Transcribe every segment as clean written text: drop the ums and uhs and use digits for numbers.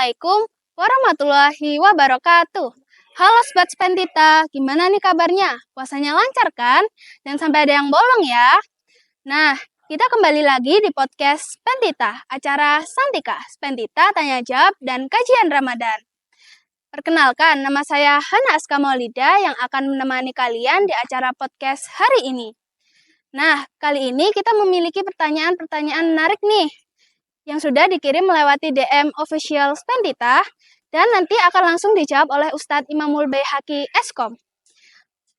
Assalamualaikum warahmatullahi wabarakatuh. Halo Sobat Spendita, gimana nih kabarnya? Puasanya lancar kan? Jangan sampai ada yang bolong ya. Nah, kita kembali lagi di podcast Spendita, acara Santika, Spendita Tanya Jawab dan Kajian Ramadan. Perkenalkan, nama saya Hana Aska Maulida yang akan menemani kalian di acara podcast hari ini. Nah, kali ini kita memiliki pertanyaan-pertanyaan menarik nih, yang sudah dikirim melewati DM official Spendita dan nanti akan langsung dijawab oleh Ustadz Imamul Baihaqi Eskom.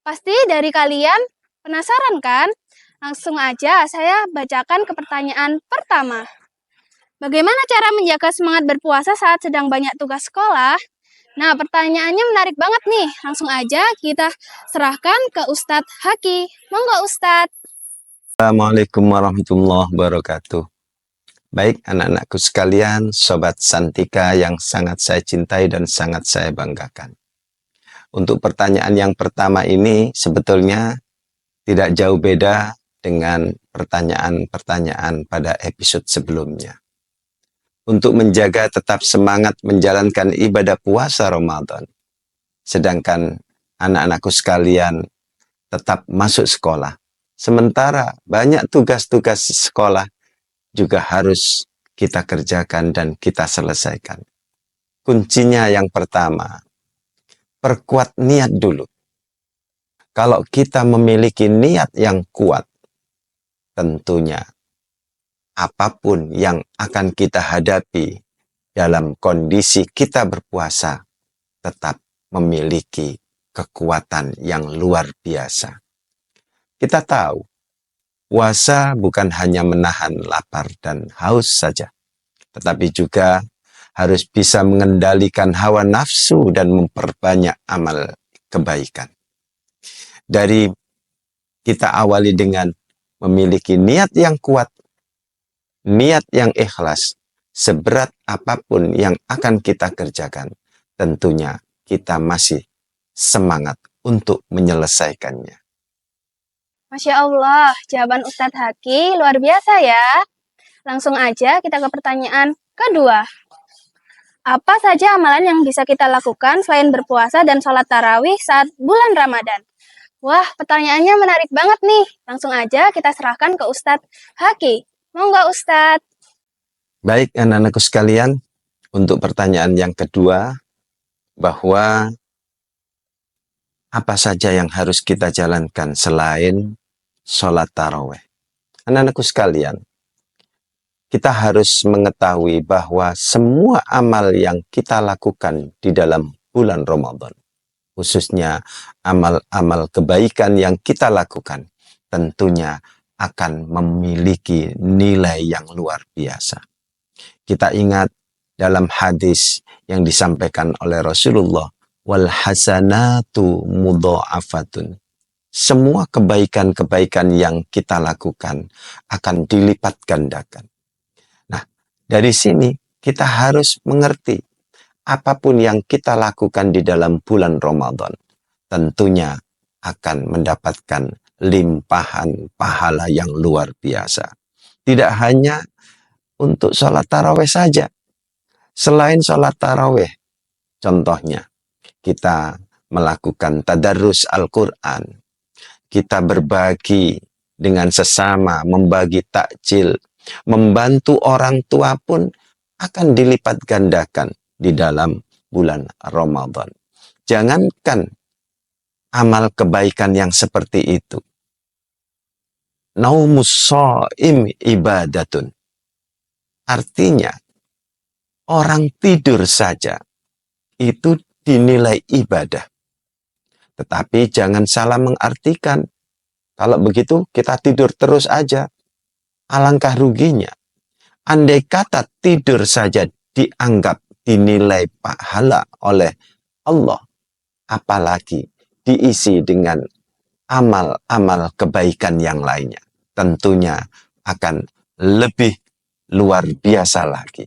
Pasti dari kalian penasaran kan? Langsung aja saya bacakan ke pertanyaan pertama. Bagaimana cara menjaga semangat berpuasa saat sedang banyak tugas sekolah? Nah, pertanyaannya menarik banget nih. Langsung aja kita serahkan ke Ustadz Haki. Monggo Ustadz. Assalamualaikum warahmatullahi wabarakatuh. Baik anak-anakku sekalian, Sobat Santika yang sangat saya cintai dan sangat saya banggakan. Untuk pertanyaan yang pertama ini sebetulnya tidak jauh beda dengan pertanyaan-pertanyaan pada episode sebelumnya. Untuk menjaga tetap semangat menjalankan ibadah puasa Ramadan, sedangkan anak-anakku sekalian tetap masuk sekolah. Sementara banyak tugas-tugas sekolah juga harus kita kerjakan dan kita selesaikan. Kuncinya yang pertama, perkuat niat dulu. Kalau kita memiliki niat yang kuat, tentunya apapun yang akan kita hadapi dalam kondisi kita berpuasa, tetap memiliki kekuatan yang luar biasa. Kita tahu, puasa bukan hanya menahan lapar dan haus saja, tetapi juga harus bisa mengendalikan hawa nafsu dan memperbanyak amal kebaikan. Dari kita awali dengan memiliki niat yang kuat, niat yang ikhlas, seberat apapun yang akan kita kerjakan, tentunya kita masih semangat untuk menyelesaikannya. Masya Allah, jawaban Ustadz Haki luar biasa ya. Langsung aja kita ke pertanyaan kedua. Apa saja amalan yang bisa kita lakukan selain berpuasa dan sholat tarawih saat bulan Ramadan? Wah, pertanyaannya menarik banget nih. Langsung aja kita serahkan ke Ustadz Haki. Monggo Ustadz. Baik anak-anakku sekalian, untuk pertanyaan yang kedua, bahwa apa saja yang harus kita jalankan selain sholat tarawih. Anak-anakku sekalian, kita harus mengetahui bahwa semua amal yang kita lakukan di dalam bulan Ramadan, khususnya amal-amal kebaikan yang kita lakukan, tentunya akan memiliki nilai yang luar biasa. Kita ingat dalam hadis yang disampaikan oleh Rasulullah, wal hasanatu mudha'afatun. Semua kebaikan-kebaikan yang kita lakukan akan dilipat gandakan. Nah, dari sini kita harus mengerti apapun yang kita lakukan di dalam bulan Ramadan tentunya akan mendapatkan limpahan pahala yang luar biasa. Tidak hanya untuk sholat tarawih saja. Selain sholat tarawih, contohnya kita melakukan tadarrus Al-Quran, kita berbagi dengan sesama, membagi takjil, membantu orang tua pun akan dilipat gandakan di dalam bulan Ramadan. Jangankan amal kebaikan yang seperti itu. Naumus shaim ibadatun. Artinya, orang tidur saja itu dinilai ibadah. Tetapi jangan salah mengartikan. Kalau begitu kita tidur terus aja. Alangkah ruginya. Andai kata tidur saja dianggap dinilai pahala oleh Allah, apalagi diisi dengan amal-amal kebaikan yang lainnya. Tentunya akan lebih luar biasa lagi.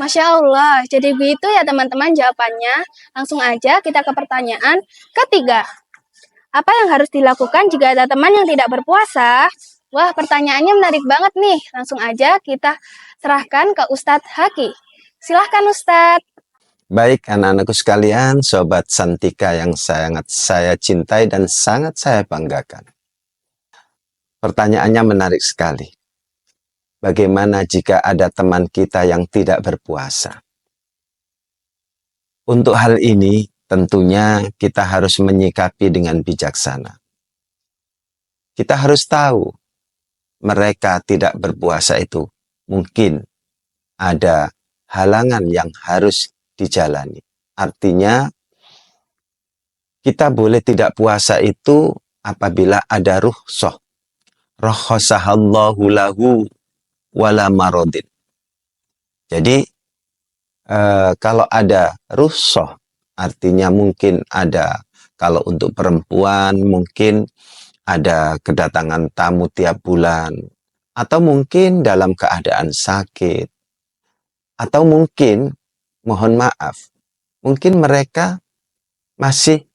Masya Allah, jadi begitu ya teman-teman jawabannya. Langsung aja kita ke pertanyaan ketiga. Apa yang harus dilakukan jika ada teman yang tidak berpuasa? Wah, pertanyaannya menarik banget nih. Langsung aja kita serahkan ke Ustadz Haki. Silahkan Ustadz. Baik anak-anakku sekalian, Sobat Santika yang sangat saya cintai dan sangat saya banggakan. Pertanyaannya menarik sekali. Bagaimana jika ada teman kita yang tidak berpuasa? Untuk hal ini, tentunya kita harus menyikapi dengan bijaksana. Kita harus tahu, mereka tidak berpuasa itu mungkin ada halangan yang harus dijalani. Artinya, kita boleh tidak puasa itu apabila ada rukhsah. Rakhasahallahu lahu wala maradin. Jadi, kalau ada rukhsah, artinya mungkin ada, kalau untuk perempuan mungkin ada kedatangan tamu tiap bulan, atau mungkin dalam keadaan sakit, atau mungkin, mohon maaf, mungkin mereka masih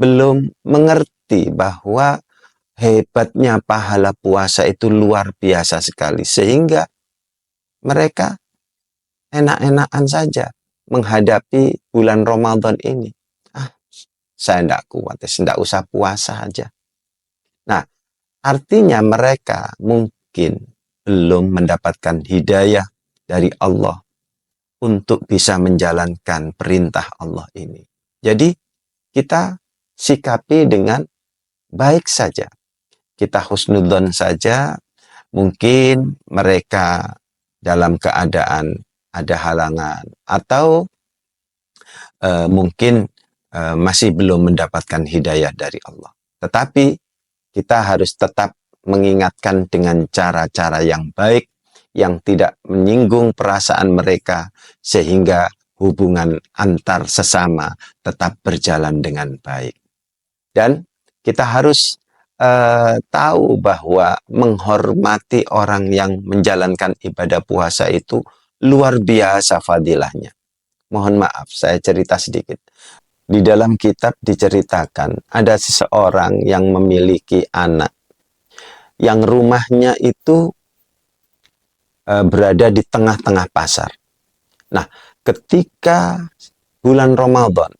belum mengerti bahwa hebatnya pahala puasa itu luar biasa sekali, sehingga mereka enak-enakan saja menghadapi bulan Ramadan ini. Saya tidak kuat, tidak usah puasa saja. Nah, artinya mereka mungkin belum mendapatkan hidayah dari Allah untuk bisa menjalankan perintah Allah ini. Jadi, kita sikapi dengan baik saja. Kita husnudzon saja, mungkin mereka dalam keadaan ada halangan, atau mungkin masih belum mendapatkan hidayah dari Allah. Tetapi kita harus tetap mengingatkan dengan cara-cara yang baik, yang tidak menyinggung perasaan mereka, sehingga hubungan antar sesama tetap berjalan dengan baik. Dan kita harus tahu bahwa menghormati orang yang menjalankan ibadah puasa itu luar biasa fadilahnya. Mohon maaf, saya cerita sedikit. Di dalam kitab diceritakan ada seseorang yang memiliki anak yang rumahnya itu berada di tengah-tengah pasar. Nah, ketika bulan Ramadan,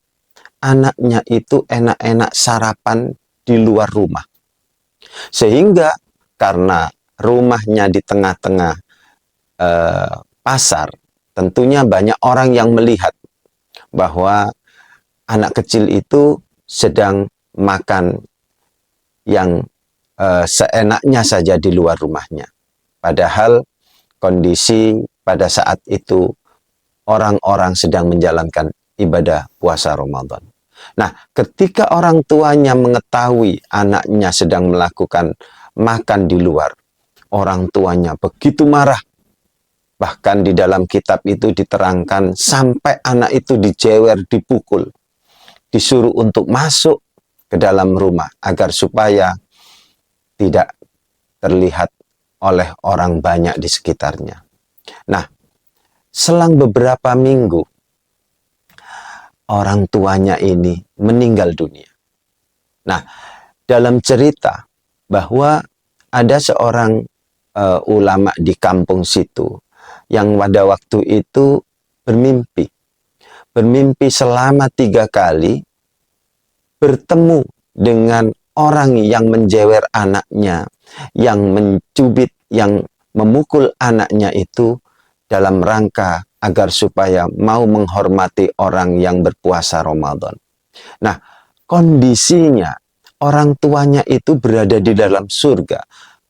anaknya itu enak-enak sarapan di luar rumah. Sehingga karena rumahnya di tengah-tengah pasar, tentunya banyak orang yang melihat bahwa anak kecil itu sedang makan yang seenaknya saja di luar rumahnya. Padahal kondisi pada saat itu orang-orang sedang menjalankan ibadah puasa Ramadan. Nah, ketika orang tuanya mengetahui anaknya sedang melakukan makan di luar, orang tuanya begitu marah. Bahkan di dalam kitab itu diterangkan sampai anak itu dijewer, dipukul, disuruh untuk masuk ke dalam rumah agar supaya tidak terlihat oleh orang banyak di sekitarnya. Nah, selang beberapa minggu, orang tuanya ini meninggal dunia. Nah, dalam cerita bahwa ada seorang ulama di kampung situ yang pada waktu itu bermimpi selama 3 kali bertemu dengan orang yang menjewer anaknya, yang mencubit, yang memukul anaknya itu dalam rangka agar supaya mau menghormati orang yang berpuasa Ramadan. Nah, kondisinya orang tuanya itu berada di dalam surga.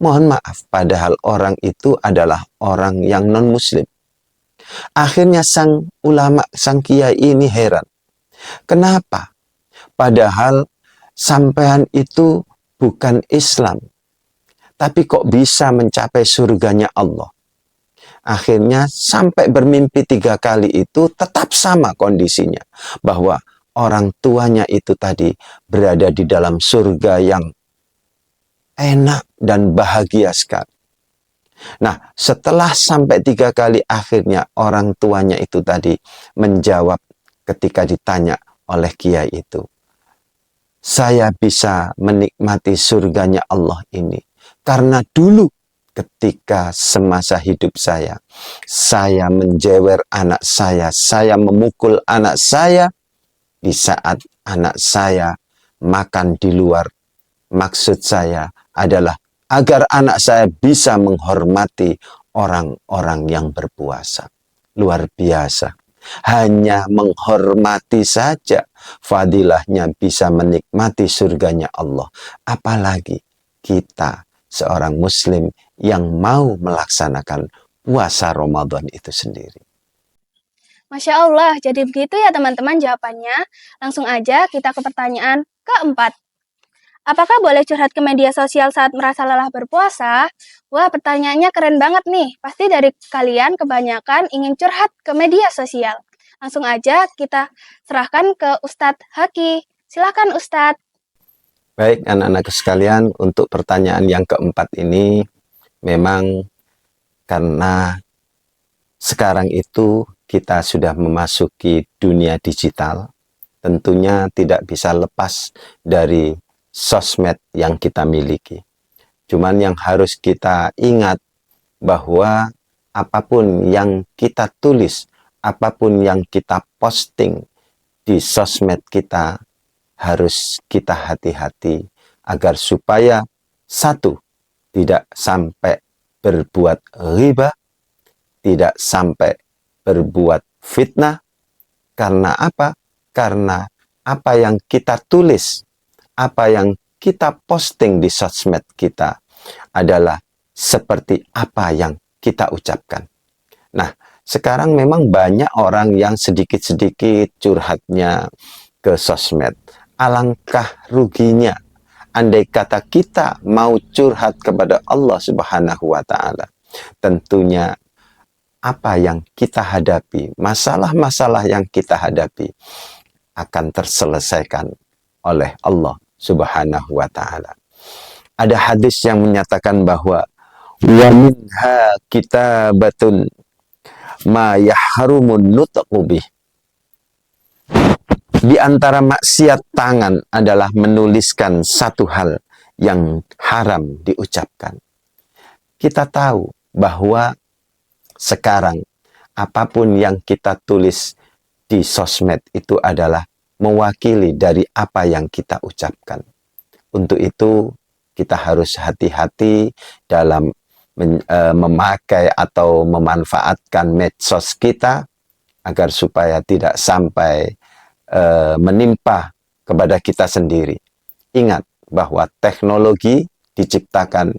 Mohon maaf, padahal orang itu adalah orang yang non-muslim. Akhirnya sang ulama, sang kiai ini heran. Kenapa? Padahal sampean itu bukan Islam. Tapi kok bisa mencapai surganya Allah? Akhirnya sampai bermimpi 3 kali itu tetap sama kondisinya. Bahwa orang tuanya itu tadi berada di dalam surga yang enak dan bahagia sekali. Nah, setelah sampai 3 kali akhirnya orang tuanya itu tadi menjawab ketika ditanya oleh kiai itu. Saya bisa menikmati surganya Allah ini karena dulu ketika semasa hidup saya menjewer anak saya memukul anak saya di saat anak saya makan di luar. Maksud saya adalah agar anak saya bisa menghormati orang-orang yang berpuasa. Luar biasa. Hanya menghormati saja fadilahnya bisa menikmati surganya Allah. Apalagi kita seorang muslim yang mau melaksanakan puasa Ramadan itu sendiri. Masya Allah, jadi begitu ya teman-teman jawabannya. Langsung aja kita ke pertanyaan keempat. Apakah boleh curhat ke media sosial saat merasa lelah berpuasa? Wah, pertanyaannya keren banget nih. Pasti dari kalian kebanyakan ingin curhat ke media sosial. Langsung aja kita serahkan ke Ustadz Haki. Silakan Ustadz. Baik anak-anak sekalian, untuk pertanyaan yang keempat ini memang karena sekarang itu kita sudah memasuki dunia digital, tentunya tidak bisa lepas dari sosmed yang kita miliki. Cuman yang harus kita ingat bahwa apapun yang kita tulis, apapun yang kita posting di sosmed kita, harus kita hati-hati agar supaya satu, tidak sampai berbuat riba, tidak sampai berbuat fitnah. Karena apa? Karena apa yang kita tulis, apa yang kita posting di sosmed kita adalah seperti apa yang kita ucapkan. Nah, sekarang memang banyak orang yang sedikit-sedikit curhatnya ke sosmed. Alangkah ruginya andai kata kita mau curhat kepada Allah Subhanahu wa Ta'ala. Tentunya apa yang kita hadapi, masalah-masalah yang kita hadapi akan terselesaikan oleh Allah Subhanahu wa Ta'ala. Ada hadis yang menyatakan bahwa wa minha kitabatun ma yahrumun nutqu bih. Di antara maksiat tangan adalah menuliskan satu hal yang haram diucapkan. Kita tahu bahwa sekarang apapun yang kita tulis di sosmed itu adalah mewakili dari apa yang kita ucapkan. Untuk itu kita harus hati-hati dalam memakai atau memanfaatkan medsos kita agar supaya tidak sampai menimpa kepada kita sendiri. Ingat bahwa teknologi diciptakan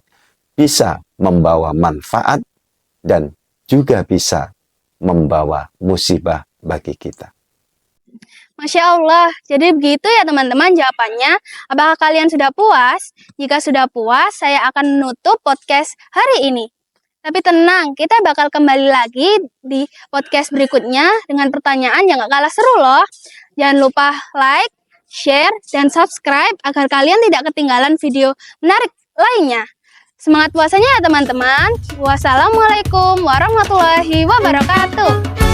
bisa membawa manfaat dan juga bisa membawa musibah bagi kita. Masya Allah, jadi begitu ya teman-teman jawabannya. Apakah kalian sudah puas? Jika sudah puas, saya akan menutup podcast hari ini. Tapi tenang, kita bakal kembali lagi di podcast berikutnya dengan pertanyaan yang gak kalah seru loh. Jangan lupa like, share, dan subscribe agar kalian tidak ketinggalan video menarik lainnya. Semangat puasanya ya teman-teman. Wassalamualaikum warahmatullahi wabarakatuh.